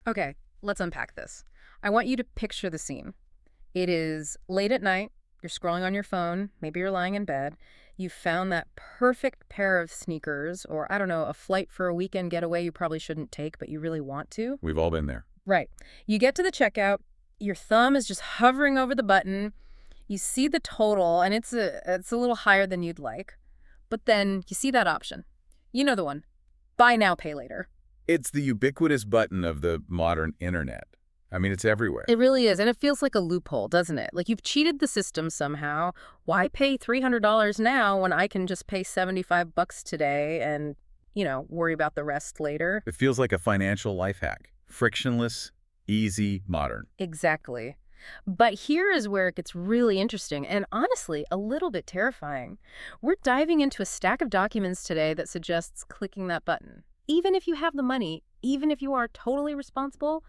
Okay, let's unpack this. I want you to picture the scene. It is late at night, you're scrolling on your phone, maybe you're lying in bed, you found that perfect pair of sneakers, or I don't know, a flight for a weekend getaway you probably shouldn't take, but you really want to. We've all been there. Right. You get to the checkout, your thumb is just hovering over the button, you see the total, and it's a little higher than you'd like, but then you see that option. You know the one. Buy now, pay later. It's the ubiquitous button of the modern internet. I mean, it's everywhere. It really is, and it feels like a loophole, doesn't it? Like you've cheated the system somehow. Why pay $300 now when I can just pay $75 today and, worry about the rest later? It feels like a financial life hack. Frictionless, easy, modern. Exactly. But here is where it gets really interesting and honestly a little bit terrifying. We're diving into a stack of documents today that suggests clicking that button, even if you have the money, even if you are totally responsible,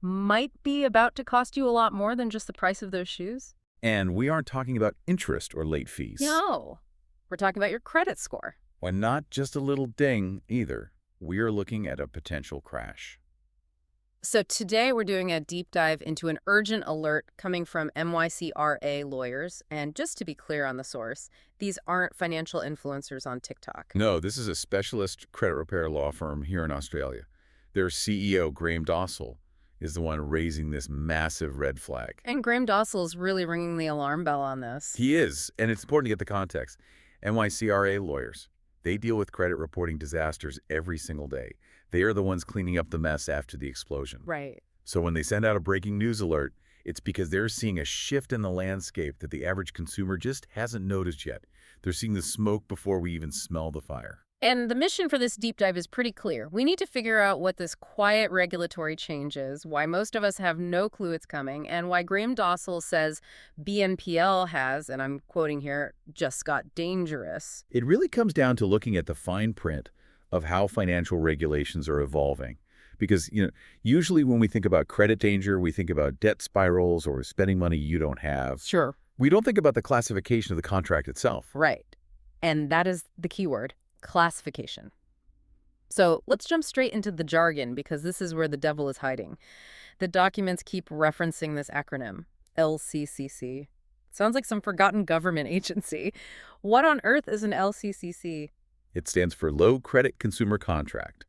might be about to cost you a lot more than just the price of those shoes. And we aren't talking about interest or late fees. No, we're talking about your credit score. And not just a little ding either. We're looking at a potential crash. So today we're doing a deep dive into an urgent alert coming from MyCRA lawyers. And just to be clear on the source, these aren't financial influencers on TikTok. No, this is a specialist credit repair law firm here in Australia. Their CEO, Graham Dossel, is the one raising this massive red flag. And Graham Dossel's really ringing the alarm bell on this. He is, and it's important to get the context. MyCRA lawyers, they deal with credit reporting disasters every single day. They are the ones cleaning up the mess after the explosion. Right. So when they send out a breaking news alert, it's because they're seeing a shift in the landscape that the average consumer just hasn't noticed yet. They're seeing the smoke before we even smell the fire. And the mission for this deep dive is pretty clear. We need to figure out what this quiet regulatory change is, why most of us have no clue it's coming, and why Graham Dossel says BNPL has, and I'm quoting here, just got dangerous. It really comes down to looking at the fine print of how financial regulations are evolving. Because, usually when we think about credit danger, we think about debt spirals or spending money you don't have. Sure. We don't think about the classification of the contract itself. Right. And that is the key word. Classification. So let's jump straight into the jargon because this is where the devil is hiding. The documents keep referencing this acronym, LCCC. Sounds like some forgotten government agency. What on earth is an LCCC? It stands for Low Credit Consumer Contract.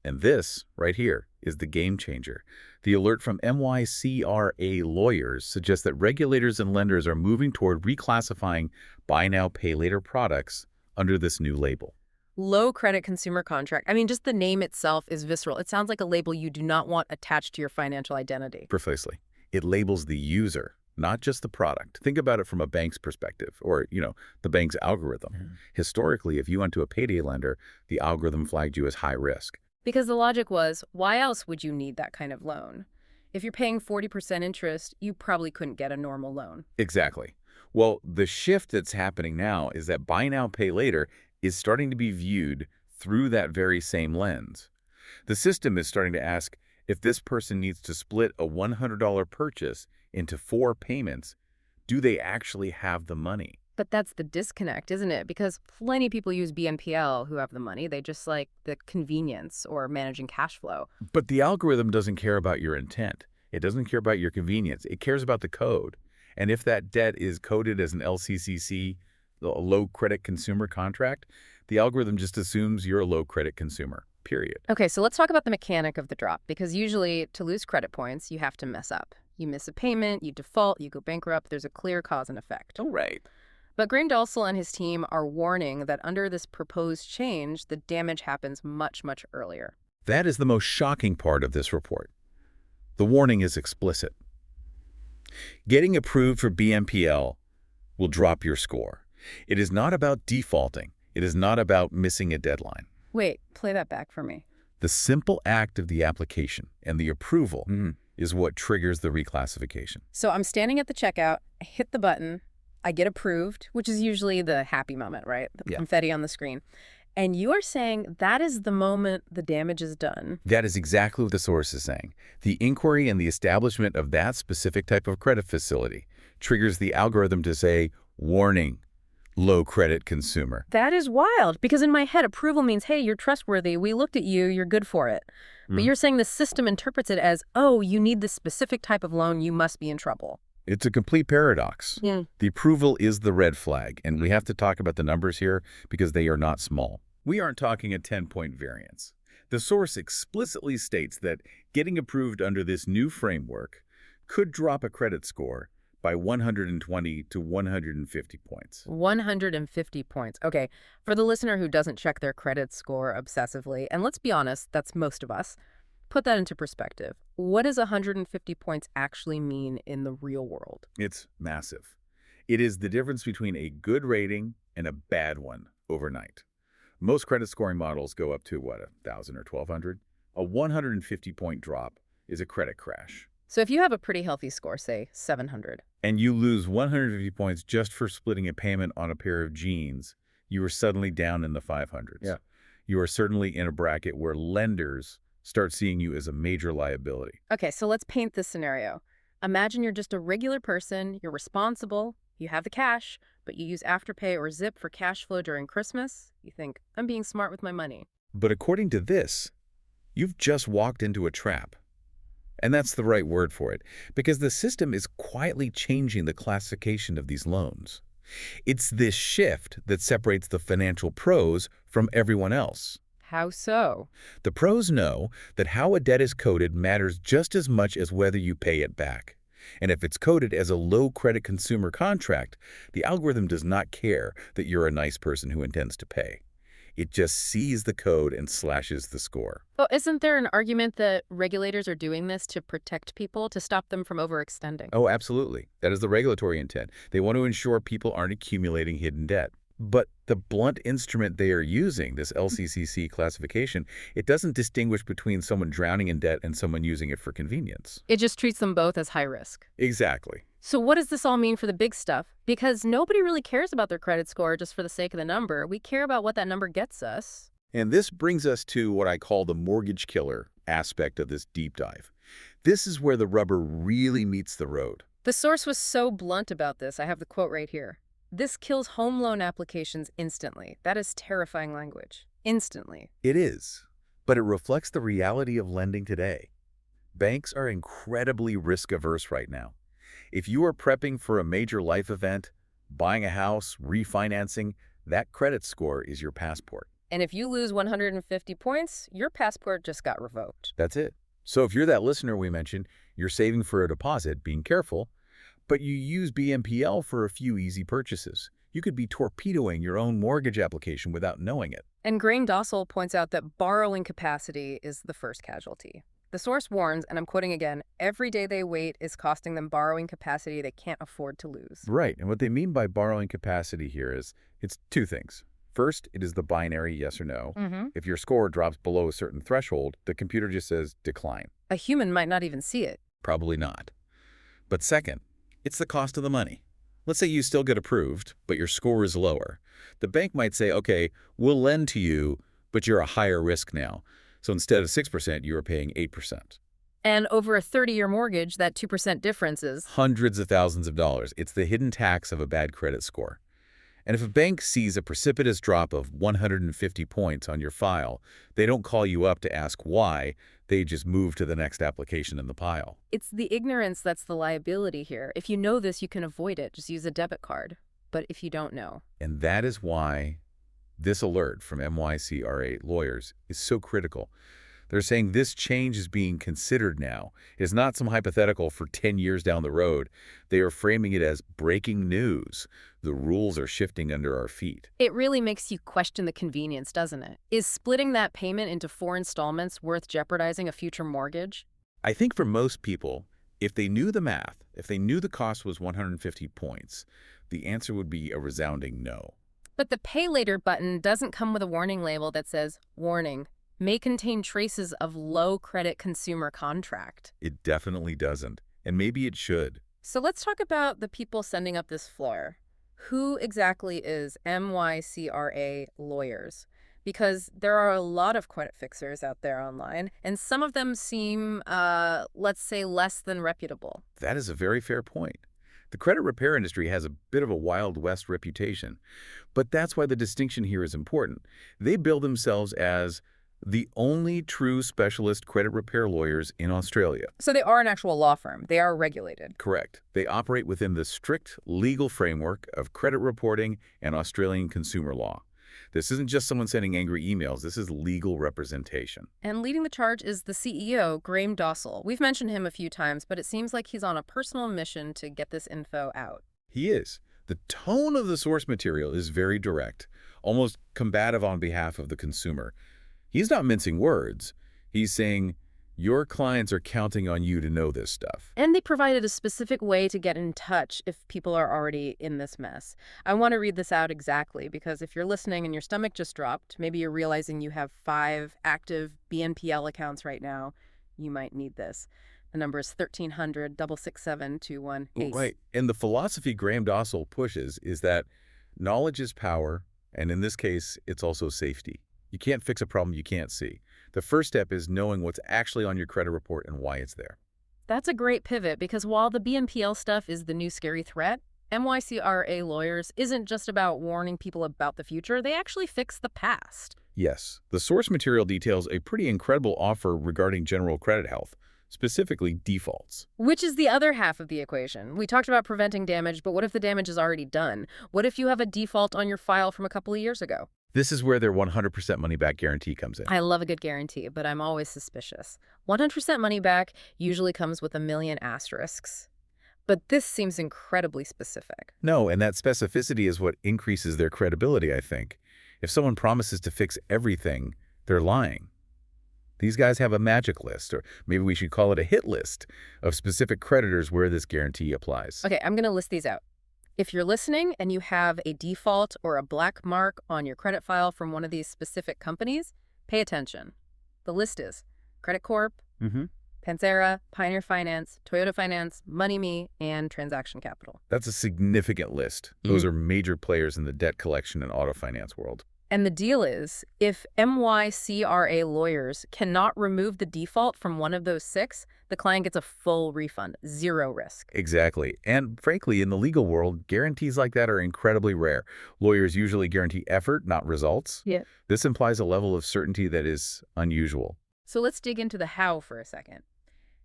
And this, right here, is the game changer. The alert from MyCRA lawyers suggests that regulators and lenders are moving toward reclassifying buy now, pay later products under this new label. Low credit consumer contract. I mean, just the name itself is visceral. It sounds like a label you do not want attached to your financial identity. Precisely. It labels the user, not just the product. Think about it from a bank's perspective or, the bank's algorithm. Historically, if you went to a payday lender, the algorithm flagged you as high risk. Because the logic was, why else would you need that kind of loan? If you're paying 40% interest, you probably couldn't get a normal loan. Exactly. Well, the shift that's happening now is that buy now, pay later is starting to be viewed through that very same lens. The system is starting to ask if this person needs to split a $100 purchase into 4 payments, do they actually have the money? But that's the disconnect, isn't it? Because plenty of people use BNPL who have the money. They just like the convenience or managing cash flow. But the algorithm doesn't care about your intent. It doesn't care about your convenience. It cares about the code. And if that debt is coded as an LCCC, a low credit consumer contract, the algorithm just assumes you're a low credit consumer, period. Okay, so let's talk about the mechanic of the drop, because usually to lose credit points, you have to mess up. You miss a payment, you default, you go bankrupt, there's a clear cause and effect. Oh, right. But Graham Dossel and his team are warning that under this proposed change, the damage happens much, much earlier. That is the most shocking part of this report. The warning is explicit. Getting approved for BNPL will drop your score. It is not about defaulting. It is not about missing a deadline. Wait, play that back for me. The simple act of the application and the approval is what triggers the reclassification. So I'm standing at the checkout, I hit the button, I get approved, which is usually the happy moment, right? The confetti on the screen. And you are saying that is the moment the damage is done. That is exactly what the source is saying. The inquiry and the establishment of that specific type of credit facility triggers the algorithm to say, warning, low credit consumer. That is wild, because in my head, approval means, hey, you're trustworthy, we looked at you, you're good for it. But Mhm. you're saying the system interprets it as, oh, you need this specific type of loan, you must be in trouble. It's a complete paradox. Yeah. The approval is the red flag, and we have to talk about the numbers here because they are not small. We aren't talking a 10-point variance. The source explicitly states that getting approved under this new framework could drop a credit score by 120 to 150 points. 150 points. Okay, for the listener who doesn't check their credit score obsessively, and let's be honest, that's most of us, put that into perspective. What does 150 points actually mean in the real world? It's massive. It is the difference between a good rating and a bad one overnight. Most credit scoring models go up to, what, 1,000 or 1,200? A 150-point drop is a credit crash. So if you have a pretty healthy score, say 700, And you lose 150 points just for splitting a payment on a pair of jeans, you are suddenly down in the 500s. Yeah. You are certainly in a bracket where lenders start seeing you as a major liability. okay, so let's paint this scenario. Imagine you're just a regular person, you're responsible, you have the cash, but you use Afterpay or Zip for cash flow during Christmas. You think, I'm being smart with my money. But according to this, you've just walked into a trap. And that's the right word for it, because the system is quietly changing the classification of these loans. It's this shift that separates the financial pros from everyone else. How so? The pros know that how a debt is coded matters just as much as whether you pay it back. And if it's coded as a low-credit consumer contract, the algorithm does not care that you're a nice person who intends to pay. It just sees the code and slashes the score. Well, isn't there an argument that regulators are doing this to protect people, to stop them from overextending? Oh, absolutely. That is the regulatory intent. They want to ensure people aren't accumulating hidden debt. But the blunt instrument they are using, this LCCC classification, it doesn't distinguish between someone drowning in debt and someone using it for convenience. It just treats them both as high risk. Exactly. So what does this all mean for the big stuff? Because nobody really cares about their credit score just for the sake of the number. We care about what that number gets us. And this brings us to what I call the mortgage killer aspect of this deep dive. This is where the rubber really meets the road. The source was so blunt about this. I have the quote right here. This kills home loan applications instantly. That is terrifying language. Instantly. It is, but it reflects the reality of lending today. Banks are incredibly risk-averse right now. If you are prepping for a major life event, buying a house, refinancing, that credit score is your passport. And if you lose 150 points, your passport just got revoked. That's it. So if you're that listener we mentioned, you're saving for a deposit, being careful, but you use BNPL for a few easy purchases. You could be torpedoing your own mortgage application without knowing it. And Grain Dossel points out that borrowing capacity is the first casualty. The source warns, and I'm quoting again, every day they wait is costing them borrowing capacity they can't afford to lose. Right, and what they mean by borrowing capacity here is it's two things. First, it is the binary yes or no. If your score drops below a certain threshold, the computer just says decline. A human might not even see it. Probably not. But second, it's the cost of the money. Let's say you still get approved, but your score is lower. The bank might say, okay, we'll lend to you, but you're a higher risk now. So instead of 6%, you are paying 8%. And over a 30-year mortgage, that 2% difference is... Hundreds of thousands of dollars. It's the hidden tax of a bad credit score. And if a bank sees a precipitous drop of 150 points on your file, they don't call you up to ask why. They just move to the next application in the pile. It's the ignorance that's the liability here. If you know this, you can avoid it. Just use a debit card. But if you don't know... And that is why this alert from MyCRA lawyers is so critical. They're saying this change is being considered now. It's not some hypothetical for 10 years down the road. They are framing it as breaking news. The rules are shifting under our feet. It really makes you question the convenience, doesn't it? Is splitting that payment into 4 installments worth jeopardizing a future mortgage? I think for most people, if they knew the math, if they knew the cost was 150 points, the answer would be a resounding no. But the Pay Later button doesn't come with a warning label that says, warning, may contain traces of low credit consumer contract. It definitely doesn't, and maybe it should. So let's talk about the people sending up this flyer. Who exactly is MyCRA lawyers? Because there are a lot of credit fixers out there online, and some of them seem, let's say, less than reputable. That is a very fair point. The credit repair industry has a bit of a Wild West reputation, but that's why the distinction here is important. They bill themselves as the only true specialist credit repair lawyers in Australia. So they are an actual law firm. They are regulated. Correct. They operate within the strict legal framework of credit reporting and Australian consumer law. This isn't just someone sending angry emails. This is legal representation. And leading the charge is the CEO, Graham Dossel. We've mentioned him a few times, but it seems like he's on a personal mission to get this info out. He is. The tone of the source material is very direct, almost combative on behalf of the consumer. He's not mincing words. He's saying, your clients are counting on you to know this stuff. And they provided a specific way to get in touch if people are already in this mess. I want to read this out exactly because if you're listening and your stomach just dropped, maybe you're realizing you have 5 active BNPL accounts right now, you might need this. The number is 1300-667-21-ACE. Right. And the philosophy Graham Dossel pushes is that knowledge is power, and in this case, it's also safety. You can't fix a problem you can't see. The first step is knowing what's actually on your credit report and why it's there. That's a great pivot because while the BNPL stuff is the new scary threat, MyCRA lawyers isn't just about warning people about the future, they actually fix the past. Yes, the source material details a pretty incredible offer regarding general credit health, specifically defaults. Which is the other half of the equation. We talked about preventing damage, but what if the damage is already done? What if you have a default on your file from a couple of years ago? This is where their 100% money-back guarantee comes in. I love a good guarantee, but I'm always suspicious. 100% money back usually comes with a million asterisks. But this seems incredibly specific. No, and that specificity is what increases their credibility, I think. If someone promises to fix everything, they're lying. These guys have a magic list, or maybe we should call it a hit list, of specific creditors where this guarantee applies. Okay, I'm going to list these out. If you're listening and you have a default or a black mark on your credit file from one of these specific companies, pay attention. The list is Credit Corp, Panzera, Pioneer Finance, Toyota Finance, MoneyMe, and Transaction Capital. That's a significant list. Those are major players in the debt collection and auto finance world. And the deal is, if MyCRA lawyers cannot remove the default from one of those 6, the client gets a full refund, 0 risk. Exactly. And frankly, in the legal world, guarantees like that are incredibly rare. Lawyers usually guarantee effort, not results. Yeah. This implies a level of certainty that is unusual. So let's dig into the how for a second.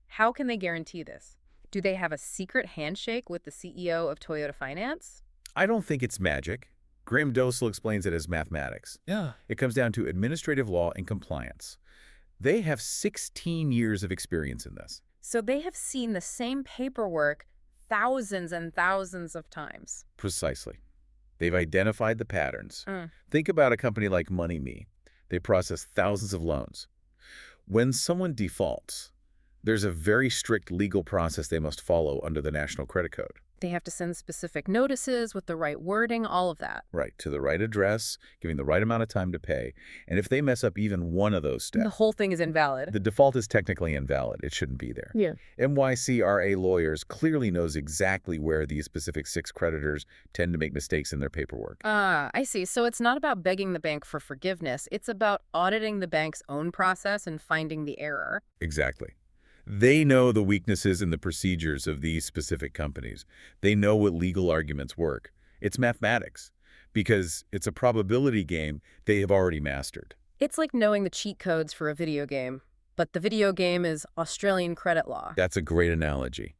How can they guarantee this? Do they have a secret handshake with the CEO of Toyota Finance? I don't think it's magic. Graham Dossel explains it as mathematics. Yeah. It comes down to administrative law and compliance. They have 16 years of experience in this. So they have seen the same paperwork thousands and thousands of times. Precisely. They've identified the patterns. Think about a company like MoneyMe. They process thousands of loans. When someone defaults, there's a very strict legal process they must follow under the National Credit Code. They have to send specific notices with the right wording, all of that. Right, to the right address, giving the right amount of time to pay. And if they mess up even one of those steps, The whole thing is invalid. the default is technically invalid. It shouldn't be there. Yeah. MyCRA lawyers clearly knows exactly where these specific 6 creditors tend to make mistakes in their paperwork. I see. So it's not about begging the bank for forgiveness. It's about auditing the bank's own process and finding the error. Exactly. They know the weaknesses in the procedures of these specific companies. They know what legal arguments work. It's mathematics, because it's a probability game they have already mastered. It's like knowing the cheat codes for a video game, but the video game is Australian credit law. That's a great analogy.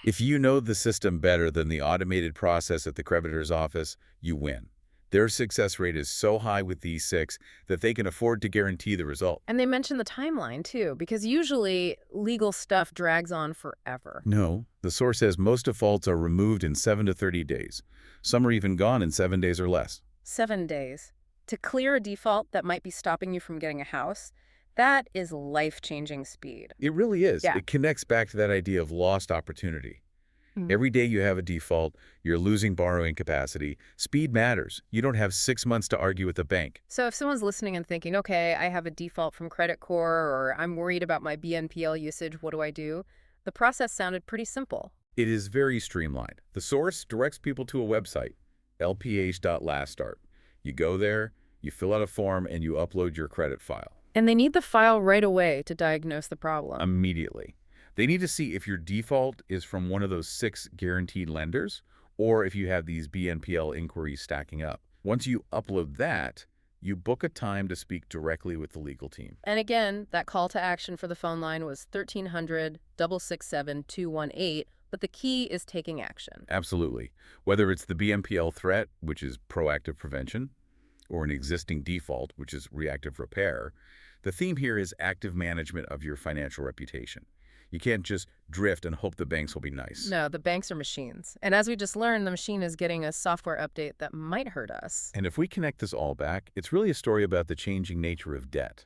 If you know the system better than the automated process at the creditor's office, you win. Their success rate is so high with these 6 that they can afford to guarantee the result. And they mention the timeline, too, because usually legal stuff drags on forever. No, the source says most defaults are removed in 7 to 30 days. Some are even gone in 7 days or less. 7 days. To clear a default that might be stopping you from getting a house, that is life-changing speed. It really is. Yeah. It connects back to that idea of lost opportunity. Every day you have a default, you're losing borrowing capacity. Speed matters. You don't have 6 months to argue with the bank. So if someone's listening and thinking, okay, I have a default from Credit Corp, or I'm worried about my BNPL usage, what do I do? The process sounded pretty simple. It is very streamlined. The source directs people to a website, lph.laststart. You go there, you fill out a form, and you upload your credit file. And they need the file right away to diagnose the problem. Immediately. They need to see if your default is from one of those 6 guaranteed lenders or if you have these BNPL inquiries stacking up. Once you upload that, you book a time to speak directly with the legal team. And again, that call to action for the phone line was 1300-667-218, but the key is taking action. Absolutely. Whether it's the BNPL threat, which is proactive prevention, or an existing default, which is reactive repair, the theme here is active management of your financial reputation. You can't just drift and hope the banks will be nice. No, the banks are machines. And as we just learned, the machine is getting a software update that might hurt us. And if we connect this all back, it's really a story about the changing nature of debt.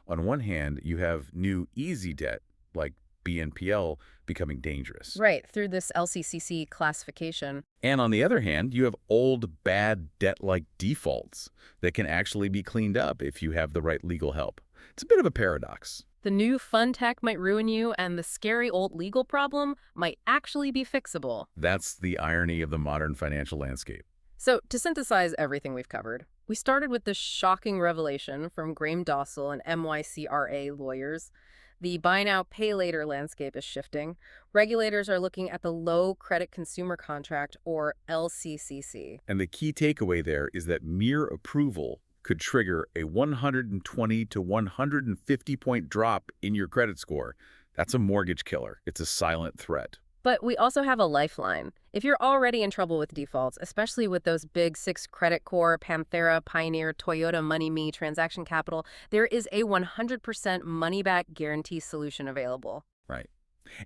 On one hand, you have new easy debt, like BNPL, becoming dangerous. Right, through this LCCC classification. And on the other hand, you have old, bad debt-like defaults that can actually be cleaned up if you have the right legal help. It's a bit of a paradox. The new fun tech might ruin you, and the scary old legal problem might actually be fixable. That's the irony of the modern financial landscape. So, to synthesize everything we've covered, we started with this shocking revelation from Graham Dossel and MyCRA lawyers. The buy now, pay later landscape is shifting. Regulators are looking at the Low Credit Consumer Contract, or LCCC. And the key takeaway there is that mere approval could trigger a 120 to 150 point drop in your credit score. That's a mortgage killer. It's a silent threat. But we also have a lifeline. If you're already in trouble with defaults, especially with those big 6 credit core, Panthera, Pioneer, Toyota, MoneyMe, Transaction Capital, there is a 100% money-back guarantee solution available. Right.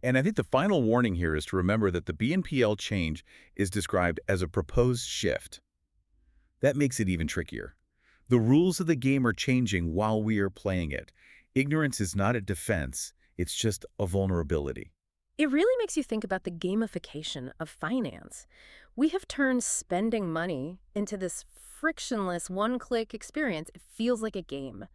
And I think the final warning here is to remember that the BNPL change is described as a proposed shift. That makes it even trickier. The rules of the game are changing while we are playing it. Ignorance is not a defense, it's just a vulnerability. It really makes you think about the gamification of finance. We have turned spending money into this frictionless one-click experience. It feels like a game.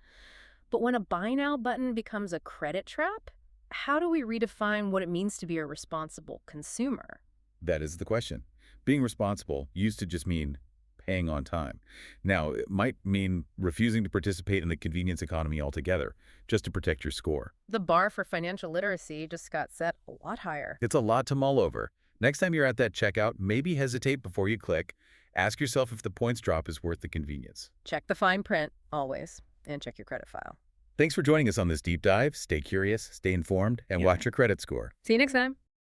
But when a buy now button becomes a credit trap, how do we redefine what it means to be a responsible consumer? That is the question. Being responsible used to just mean paying on time. Now, it might mean refusing to participate in the convenience economy altogether, just to protect your score. The bar for financial literacy just got set a lot higher. It's a lot to mull over. Next time you're at that checkout, maybe hesitate before you click. Ask yourself if the points drop is worth the convenience. Check the fine print, always, and check your credit file. Thanks for joining us on this deep dive. Stay curious, stay informed, and watch your credit score. See you next time.